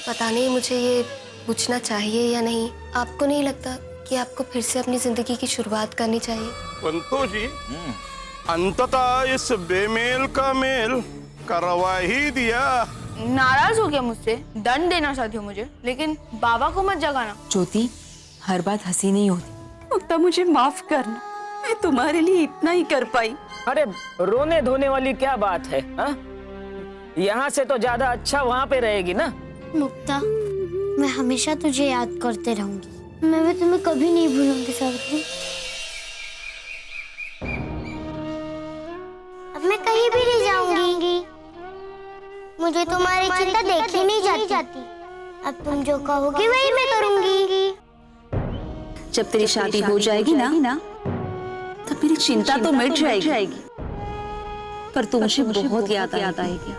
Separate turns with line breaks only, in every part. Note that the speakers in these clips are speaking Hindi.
पता नहीं मुझे ये पूछना चाहिए या नहीं। आपको नहीं लगता कि आपको फिर से अपनी जिंदगी की शुरुआत करनी चाहिए?
पंतु जी, अंततः इस बेमेल का मेल करवा ही दिया।
नाराज हो गया मुझसे, दंड देना चाहती हो मुझे, लेकिन बाबा को मत जगाना।
ज्योति, हर बात हंसी नहीं होती।
मुक्ता, मुझे माफ करना, मैं तुम्हारे लिए इतना ही कर पाई।
अरे रोने धोने वाली क्या बात है? यहाँ से तो ज्यादा अच्छा वहाँ पे रहेगी ना।
मुक्ता, मैं हमेशा तुझे याद करते रहूंगी। मैं भी तुम्हें कभी नहीं भूलूंगी सावित्री। अब मैं कहीं भी नहीं जाऊंगी। मुझे तुम्हारी चिंता देखी नहीं जाती। अब तुम जो कहोगे वही मैं करूंगी।
जब तेरी शादी हो जाएगी ना तब मेरी चिंता तो मिट जाएगी, पर तू मुझे बहुत याद आएगी।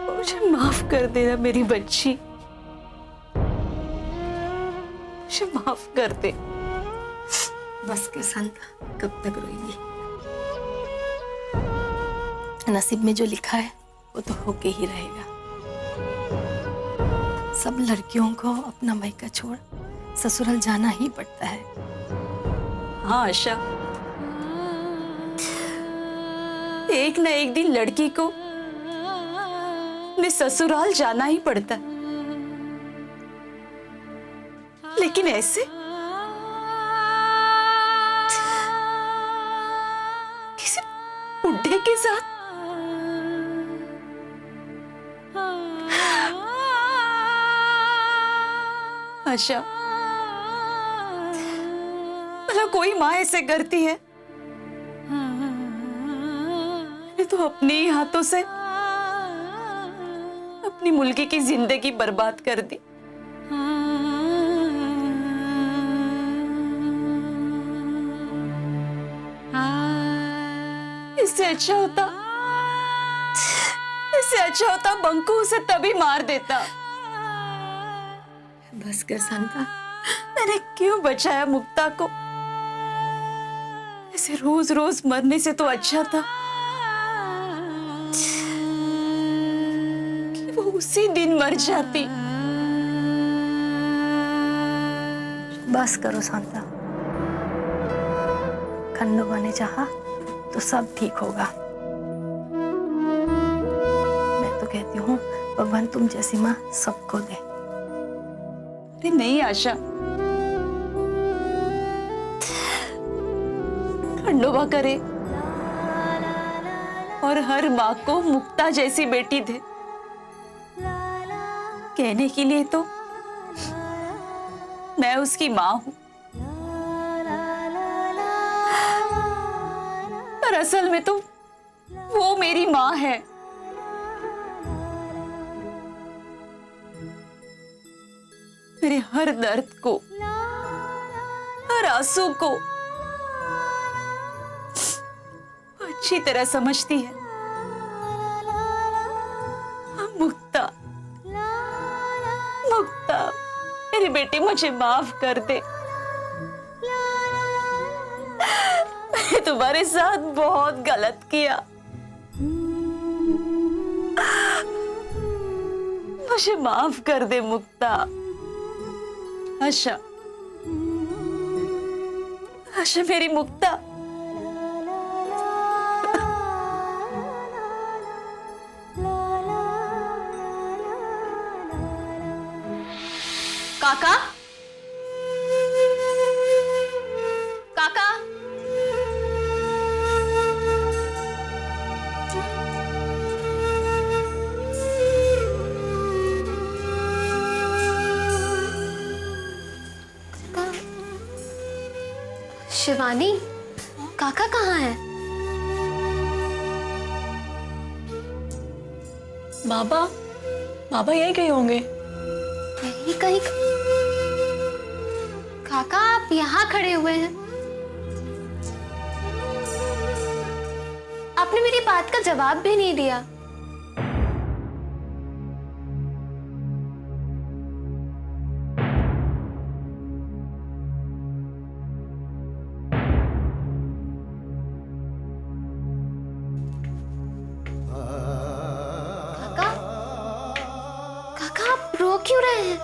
मुझे माफ कर देना मेरी बच्ची, मुझे माफ कर दे।
बस के संता, कब तक रोएगी? नसीब में जो लिखा है वो तो होके ही रहेगा। सब लड़कियों को अपना मायका छोड़ ससुराल जाना ही पड़ता है।
हाँ आशा, एक ना एक दिन लड़की को अपने ससुराल जाना ही पड़ता है, लेकिन ऐसे किसी बुढ़े के साथ। आशा, भला कोई माँ ऐसे करती है? मैंने तो अपने ही हाथों से अपनी मुल्की की जिंदगी बर्बाद कर दी। इससे अच्छा होता बंकू उसे तभी मार देता।
बस कर संता,
मैंने क्यों बचाया मुक्ता को? ऐसे रोज रोज मरने से तो अच्छा था कि वो उसी दिन मर जाती।
बस करो संता। खंडोबा ने चाहा तो सब ठीक होगा। मैं तो कहती हूँ भगवान तुम जैसी माँ सबको दे।
अरे नहीं आशा, खंडोबा करे और हर माँ को मुक्ता जैसी बेटी दे। कहने के लिए तो मैं उसकी माँ हूं, पर असल में तो वो मेरी माँ है। मेरे हर दर्द को, हर आंसू को अच्छी तरह समझती है। मुक्ता, मुक्ता, मेरी बेटी मुझे माफ कर दे। मैंने तुम्हारे साथ बहुत गलत किया। मुझे माफ कर दे मुक्ता। आशा, आशा मेरी मुक्ता।
काका, काका,
शिवानी, काका कहाँ है?
बाबा यही कहीं होंगे।
यही कहीं। काका आप यहाँ खड़े हुए हैं? आपने मेरी बात का जवाब भी नहीं दिया।
क्यों रहे हैं?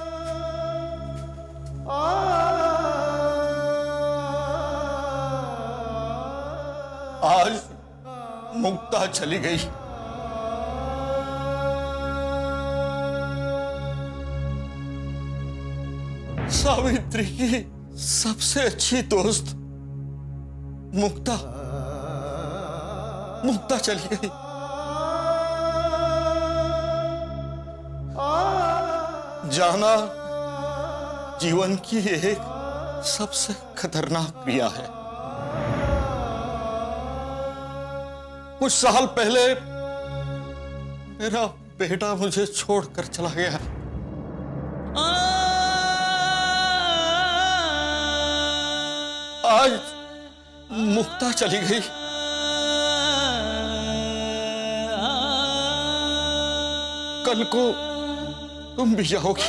आज मुक्ता चली गई। सावित्री की सबसे अच्छी दोस्त मुक्ता चली गई। जाना जीवन की एक सबसे खतरनाक क्रिया है। कुछ साल पहले मेरा बेटा मुझे छोड़कर चला गया। आज मुक्ता चली गई। कल को तुम भी जाओगी।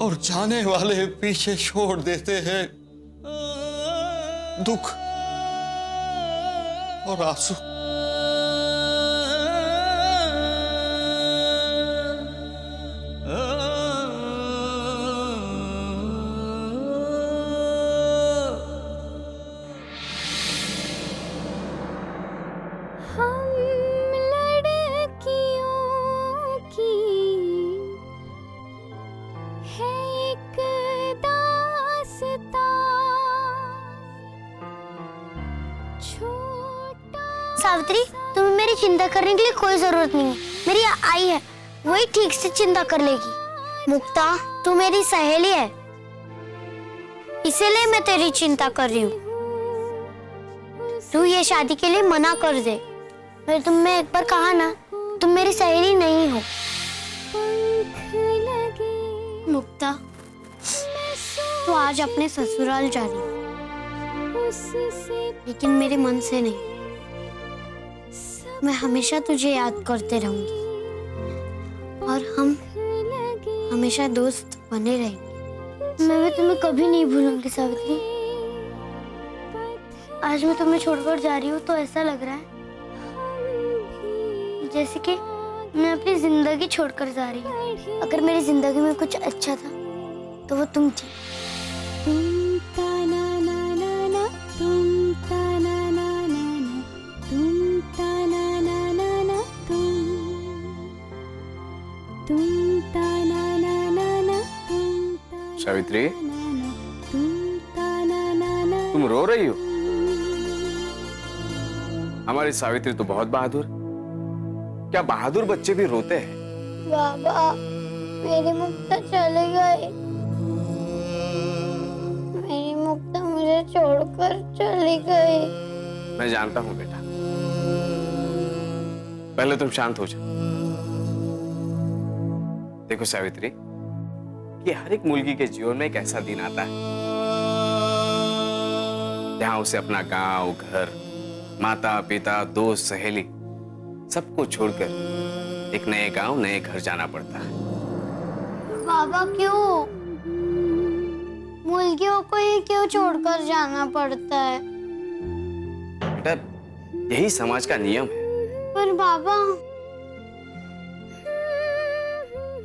और जाने वाले पीछे छोड़ देते हैं दुख और आंसू।
सावित्री, तुम्हें मेरी चिंता करने के लिए कोई जरूरत नहीं है। मेरी आई है, वही ठीक से चिंता कर लेगी। मुक्ता, तू मेरी सहेली है, इसीलिए मैं तेरी चिंता कर रही हूँ। तू ये शादी के लिए मना कर दे। मैंने तुम्हें एक बार कहा ना, तुम मेरी सहेली नहीं हो। मुक्ता, तू आज अपने ससुराल जा रही है, लेकिन मेरे मन से नहीं। मैं हमेशा तुझे याद करते रहूंगी और हम हमेशा दोस्त बने रहेंगे। मैं भी तुम्हें कभी नहीं भूलूंगी सावित्री। आज मैं तुम्हें छोड़कर जा रही हूँ तो ऐसा लग रहा है जैसे कि मैं अपनी जिंदगी छोड़कर जा रही हूँ। अगर मेरी जिंदगी में कुछ अच्छा था तो वो तुम थी।
सावित्री, तुम रो रही हो? हमारी सावित्री तो बहुत बहादुर। क्या बहादुर बच्चे भी रोते हैं?
बाबा, मेरी मुक्ता चले गई। मेरी मुक्ता मुझे छोड़कर चली गई।
मैं जानता हूं बेटा, पहले तुम शांत हो जाओ। देखो सावित्री, कि हर एक मुलगी के जीवन में एक ऐसा दिन आता है जहां उसे अपना गांव, घर, माता पिता, दोस्त, सहेली सबको छोड़कर एक नए गांव, नए घर जाना पड़ता है।
बाबा, क्यों? मुलगियों को ही क्यों छोड़कर जाना पड़ता है?
बेटा, यही समाज का नियम है।
पर बाबा,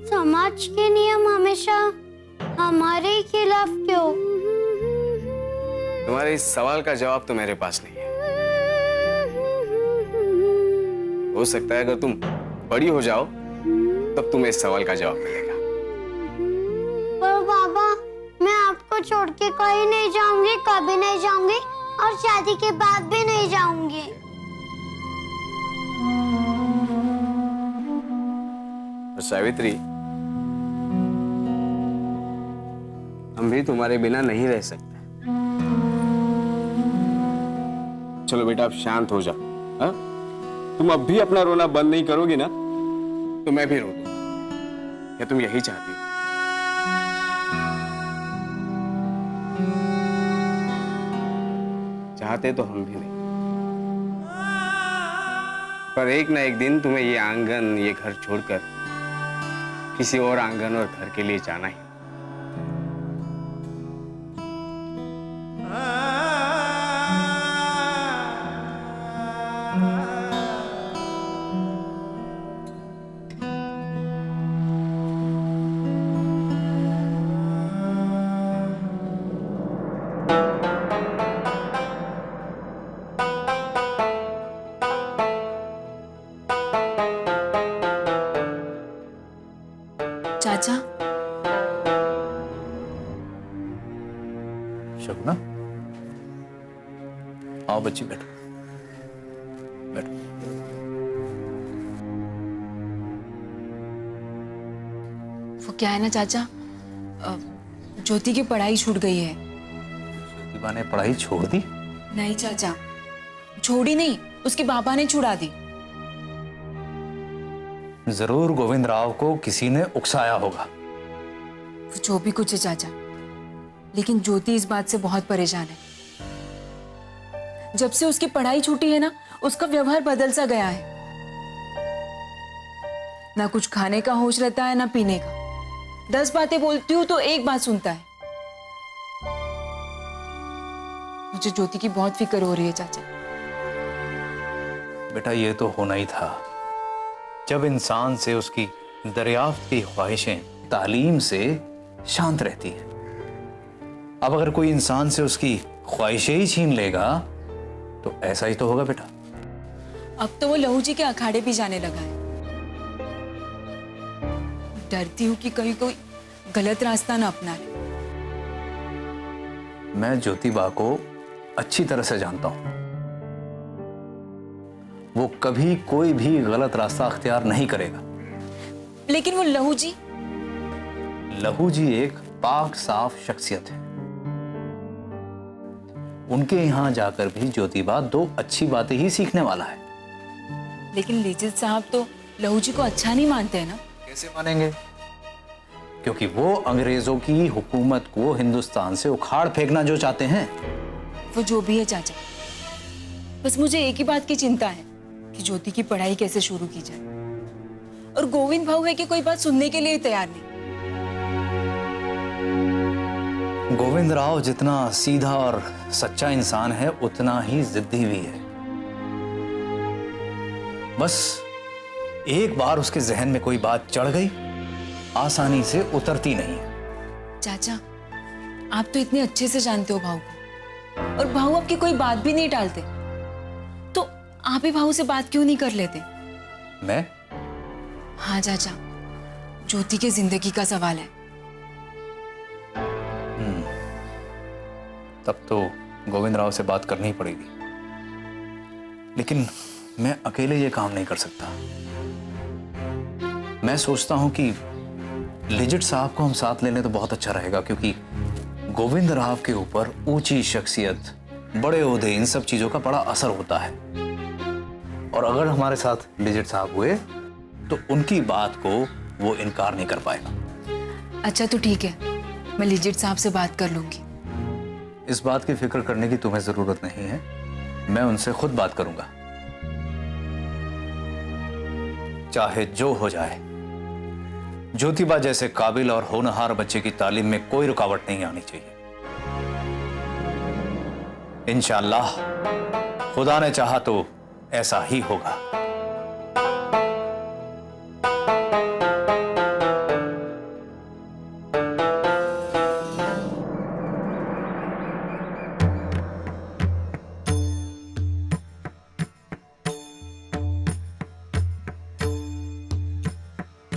समाज के नियम हमेशा हमारे ही खिलाफ क्यों?
तुम्हारे इस सवाल का जवाब तो मेरे पास नहीं है। हो सकता है अगर तुम बड़ी हो जाओ तब तुम्हें इस सवाल का जवाब मिलेगा।
पर बाबा, मैं आपको छोड़ के कहीं नहीं जाऊंगी, कभी नहीं जाऊंगी और शादी के बाद भी नहीं जाऊंगी।
सावित्री, हम भी तुम्हारे बिना नहीं रह सकते। चलो बेटा, अब शांत हो जाओ। हाँ? तुम अब भी अपना रोना बंद नहीं करोगी ना तो मैं भी रो दूंगा। क्या तुम यही चाहती हो? चाहते तो हम भी नहीं, पर एक ना एक दिन तुम्हें ये आंगन, ये घर छोड़कर किसी और आंगन और घर के लिए जाना ही।
बच्ची, बैठो बैठो।
वो क्या है ना चाचा, ज्योति की पढ़ाई छूट गई है।
प्रतिभा ने पढ़ाई छोड़ दी?
नहीं चाचा, छोड़ी नहीं, उसके पापा ने छुड़ा दी।
जरूर गोविंद राव को किसी ने उकसाया होगा।
वो जो भी कुछ है चाचा, लेकिन ज्योति इस बात से बहुत परेशान है। जब से उसकी पढ़ाई छूटी है ना, उसका व्यवहार बदल सा गया है। ना कुछ खाने का होश रहता है ना पीने का। 10 बातें बोलती हूँ तो एक बात सुनता है। मुझे ज्योति की बहुत फिक्र हो रही है चाचा।
बेटा ये तो होना ही था। जब इंसान से उसकी दरियाफ्त की ख्वाहिशें तालीम से शांत रहती है, अब अगर कोई इंसान से उसकी ख्वाहिशें ही छीन लेगा तो ऐसा ही तो होगा बेटा।
अब तो वो लहू जी के अखाड़े भी जाने लगा है। डरती हूँ कि कहीं कोई गलत रास्ता ना अपना ले।
मैं ज्योतिबा को अच्छी तरह से जानता हूं। वो कभी कोई भी गलत रास्ता अख्तियार नहीं करेगा।
लेकिन वो लहू जी
एक पाक साफ शख्सियत है। उनके यहां जाकर भी ज्योतिबा 2 अच्छी बातें ही सीखने वाला है।
लेकिन लिजित साहब तो लहू जी को अच्छा नहीं मानते हैं ना।
कैसे मानेंगे? क्योंकि वो अंग्रेजों की हुकूमत को हिंदुस्तान से उखाड़ फेंकना जो चाहते हैं।
वो जो भी है चाचा, बस मुझे एक ही बात की चिंता है कि ज्योति की पढ़ाई कैसे शुरू की जाए। और गोविंद भाऊ है कि कोई बात सुनने के लिए तैयार नहीं।
गोविंद राव जितना सीधा और सच्चा इंसान है उतना ही जिद्दी भी है। बस एक बार उसके जहन में कोई बात चढ़ गई, आसानी से उतरती नहीं है।
चाचा, आप तो इतने अच्छे से जानते हो भाऊ को, और भाऊ आपकी कोई बात भी नहीं टालते, तो आप ही भाऊ से बात क्यों नहीं कर लेते?
मैं?
हाँ चाचा, ज्योति के जिंदगी का सवाल है।
तब तो गोविंद राव से बात करनी ही पड़ेगी। लेकिन मैं अकेले ये काम नहीं कर सकता। मैं सोचता हूं कि लिजिट साहब को हम साथ ले लें तो बहुत अच्छा रहेगा, क्योंकि गोविंद राव के ऊपर ऊंची शख्सियत, बड़े ओहदे, इन सब चीजों का बड़ा असर होता है। और अगर हमारे साथ लिजिट साहब हुए तो उनकी बात को वो इनकार नहीं कर पाएगा।
अच्छा तो ठीक है, मैं लिजिट साहब से बात कर लूंगी।
इस बात की फिक्र करने की तुम्हें जरूरत नहीं है, मैं उनसे खुद बात करूंगा। चाहे जो हो जाए, ज्योतिबा जैसे काबिल और होनहार बच्चे की तालीम में कोई रुकावट नहीं आनी चाहिए। इंशाअल्लाह खुदा ने चाहा तो ऐसा ही होगा।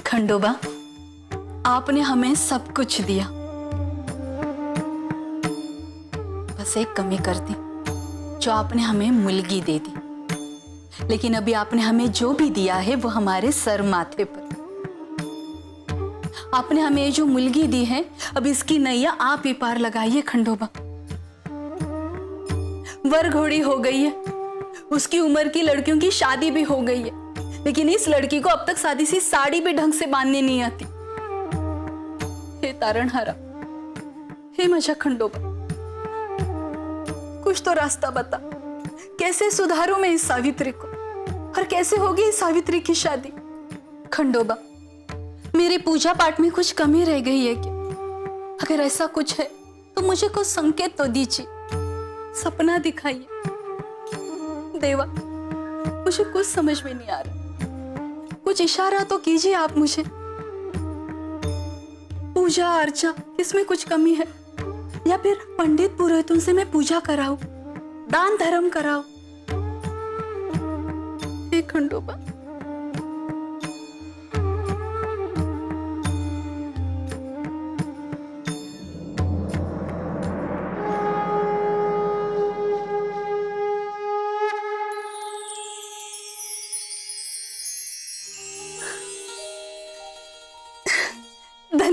खंडोबा, आपने हमें सब कुछ दिया, बस एक कमी कर दी, जो आपने हमें मुलगी दे दी। लेकिन अभी आपने हमें जो भी दिया है वो हमारे सर माथे पर। आपने हमें जो मुलगी दी है, अब इसकी नैया आप ही पार लगाइए खंडोबा। वर घोड़ी हो गई है, उसकी उम्र की लड़कियों की शादी भी हो गई है, लेकिन इस लड़की को अब तक सादी सी साड़ी भी ढंग से बांधने नहीं आती। हे तारणहारा, हे मजा खंडोबा, कुछ तो रास्ता बता। कैसे सुधारूं मैं इस सावित्री को, और कैसे होगी इस सावित्री की शादी? खंडोबा, मेरे पूजा पाठ में कुछ कमी रह गई है क्या? अगर ऐसा कुछ है तो मुझे कुछ संकेत तो दीजिए, सपना दिखाइए। देवा, मुझे कुछ समझ में नहीं आ रहा, कुछ इशारा तो कीजिए आप मुझे। पूजा अर्चा इसमें कुछ कमी है, या फिर पंडित पुरोहितों से मैं पूजा कराऊं, दान धर्म कराऊं? हे खंडोबा,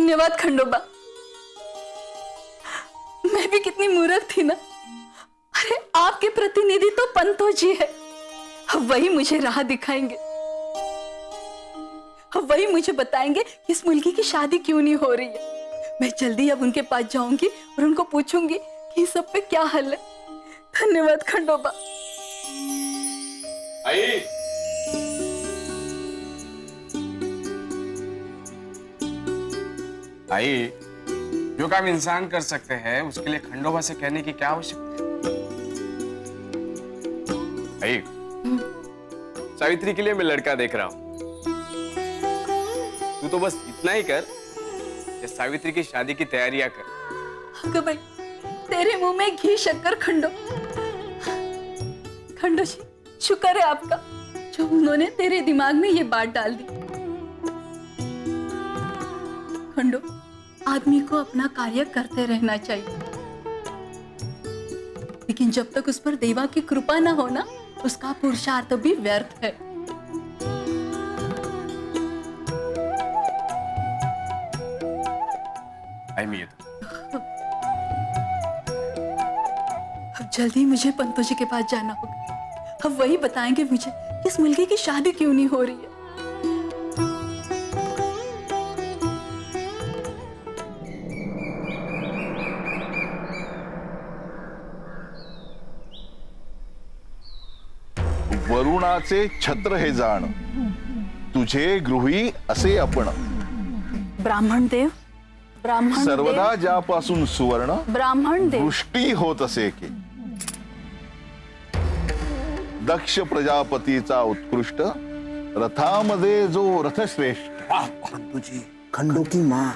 धन्यवाद खंडोबा। मैं भी कितनी मूर्ख थी ना। अरे आपके प्रतिनिधि तो पंतो जी है, वही मुझे राह दिखाएंगे, वही मुझे बताएंगे कि इस मुलकी की शादी क्यों नहीं हो रही है। मैं जल्दी अब उनके पास जाऊंगी और उनको पूछूंगी कि इस सब पे क्या हल है। धन्यवाद खंडोबा।
आई आई, जो काम इंसान कर सकते हैं उसके लिए खंडोबा से कहने की क्या आवश्यकता है? आई, सावित्री के लिए मैं लड़का देख रहा हूं। तू तो बस इतना ही कर कि सावित्री की शादी की तैयारियां कर।
अगर भाई तेरे मुंह में घी शक्कर खंडो। खंडो जी, शुक्र है आपका जो उन्होंने तेरे दिमाग में ये बात डाल दी। खंडो, आदमी को अपना कार्य करते रहना चाहिए, लेकिन जब तक उस पर देवा की कृपा ना हो ना, उसका पुरुषार्थ भी व्यर्थ है।
आई मी
अब जल्दी मुझे पंतो जी के पास जाना होगा। अब वही बताएंगे मुझे कि इस मुलकी की शादी क्यों नहीं हो रही है।
वरुणाचे छत्र हे जाण, तुझे गृही असे आपण।
ब्राह्मण देव, ब्राह्मण
सर्वदा
देव,
ज्यापासून सुवर्ण
ब्राह्मण देव,
वृष्टी होत असे की दक्ष प्रजापतीचा उत्कृष्ट रथामध्ये जो रथश्रेष्ठ।
तुझी खंडो की माँ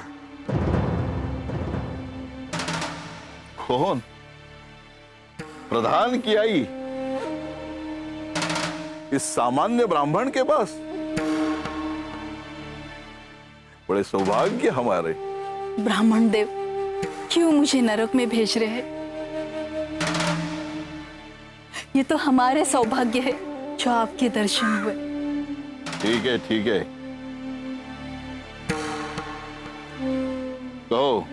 कौन? प्रधान की आई, इस सामान्य ब्राह्मण के पास? बड़े सौभाग्य हमारे।
ब्राह्मण देव, क्यों मुझे नरक में भेज रहे हैं? ये तो हमारे सौभाग्य है जो आपके दर्शन हुए।
ठीक है, ठीक है, कहो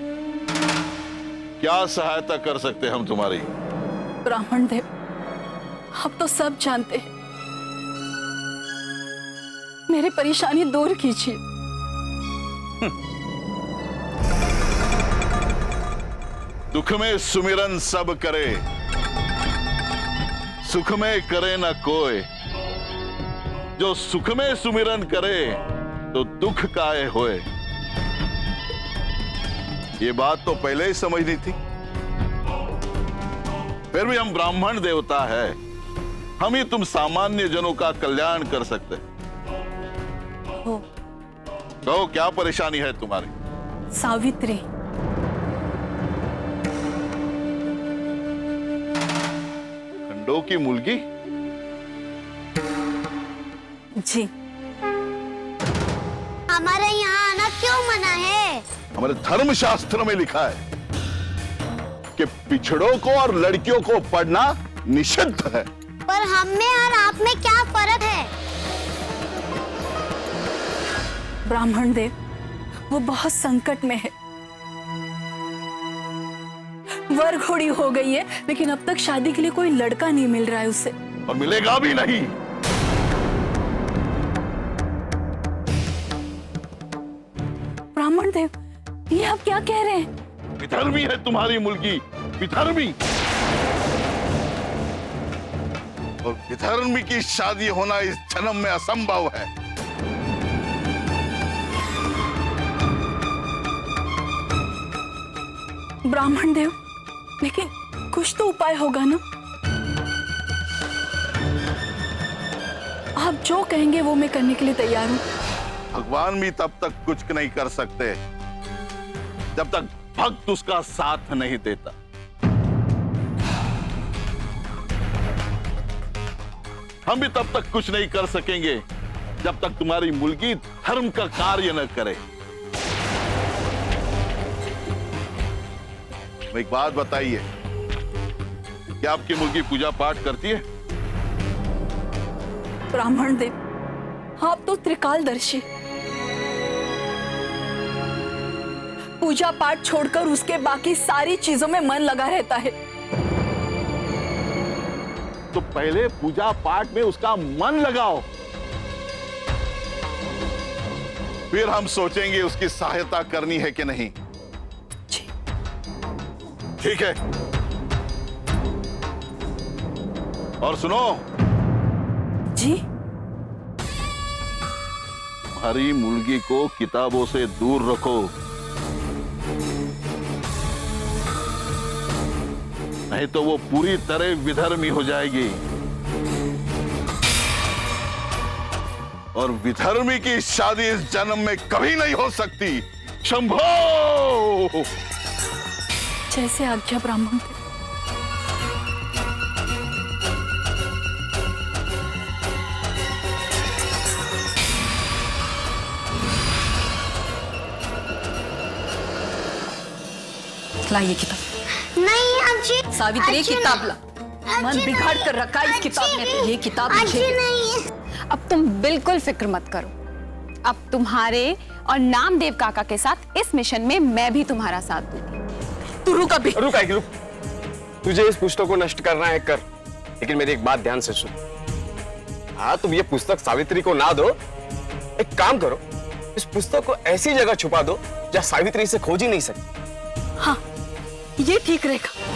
क्या सहायता कर सकते हम तुम्हारी?
ब्राह्मण देव, आप तो सब जानते हैं, मेरी परेशानी दूर कीजिए।
दुख में सुमिरन सब करे, सुख में करे न कोई। जो सुख में सुमिरन करे तो दुख काहे होए। ये बात तो पहले ही समझनी थी। फिर भी हम ब्राह्मण देवता है, हम ही तुम सामान्य जनों का कल्याण कर सकते हैं। कहो क्या परेशानी है तुम्हारी?
सावित्री,
खंडो की मुलगी?
जी।
हमारे यहाँ आना क्यों मना है?
हमारे धर्मशास्त्र में लिखा है कि पिछड़ों को और लड़कियों को पढ़ना निषिद्ध है।
पर हम में और आप में क्या फर्क है?
ब्राह्मण देव, वो बहुत संकट में है। वर घोड़ी हो गई है, लेकिन अब तक शादी के लिए कोई लड़का नहीं मिल रहा है उसे।
और मिलेगा भी नहीं।
ब्राह्मण देव, ये आप क्या कह रहे हैं?
विधर्मी है तुम्हारी मुलगी, विधर्मी। और विधर्मी की शादी होना इस जन्म में असंभव है।
ब्राह्मण देव, लेकिन कुछ तो उपाय होगा ना? आप जो कहेंगे वो मैं करने के लिए तैयार हूं।
भगवान भी तब तक कुछ नहीं कर सकते जब तक भक्त उसका साथ नहीं देता। हम भी तब तक कुछ नहीं कर सकेंगे जब तक तुम्हारी मुलगी धर्म का कार्य न करे। एक बात बताइए, क्या आपकी मुलगी पूजा पाठ करती है?
ब्राह्मण देव, आप तो त्रिकालदर्शी, पूजा पाठ छोड़कर उसके बाकी सारी चीजों में मन लगा रहता है।
तो पहले पूजा पाठ में उसका मन लगाओ, फिर हम सोचेंगे उसकी सहायता करनी है कि नहीं।
जी।
ठीक है। और सुनो
जी।
हरी मुर्गी को किताबों से दूर रखो, नहीं तो वो पूरी तरह विधर्मी हो जाएगी, और विधर्मी की शादी इस जन्म में कभी नहीं हो सकती। शंभो!
जैसे आज्ञा ब्राह्मण के। लाइए किताब।
नहीं आजी,
सावित्री
आजी
किताब
नहीं।
ला। मन
आजी
बिगाड़
नहीं।
कर रखा है इस किताब में।
आजी
ये किताब
आजी
मुझे
नहीं।
अब तुम बिल्कुल फिक्र मत करो। अब तुम्हारे और नामदेव काका के साथ इस मिशन में मैं भी तुम्हारा साथ दूंगी।
तू रुक अभी।
रुक आएगी, रुक। तुझे इस पुस्तक को नष्ट करना है कर, लेकिन मेरी एक बात ध्यान से सुन। हाँ, तुम ये पुस्तक सावित्री को ना दो। एक काम करो, इस पुस्तक को ऐसी जगह छुपा दो जहाँ सावित्री इसे खोज ही नहीं सकती।
हाँ, ये ठीक रहेगा।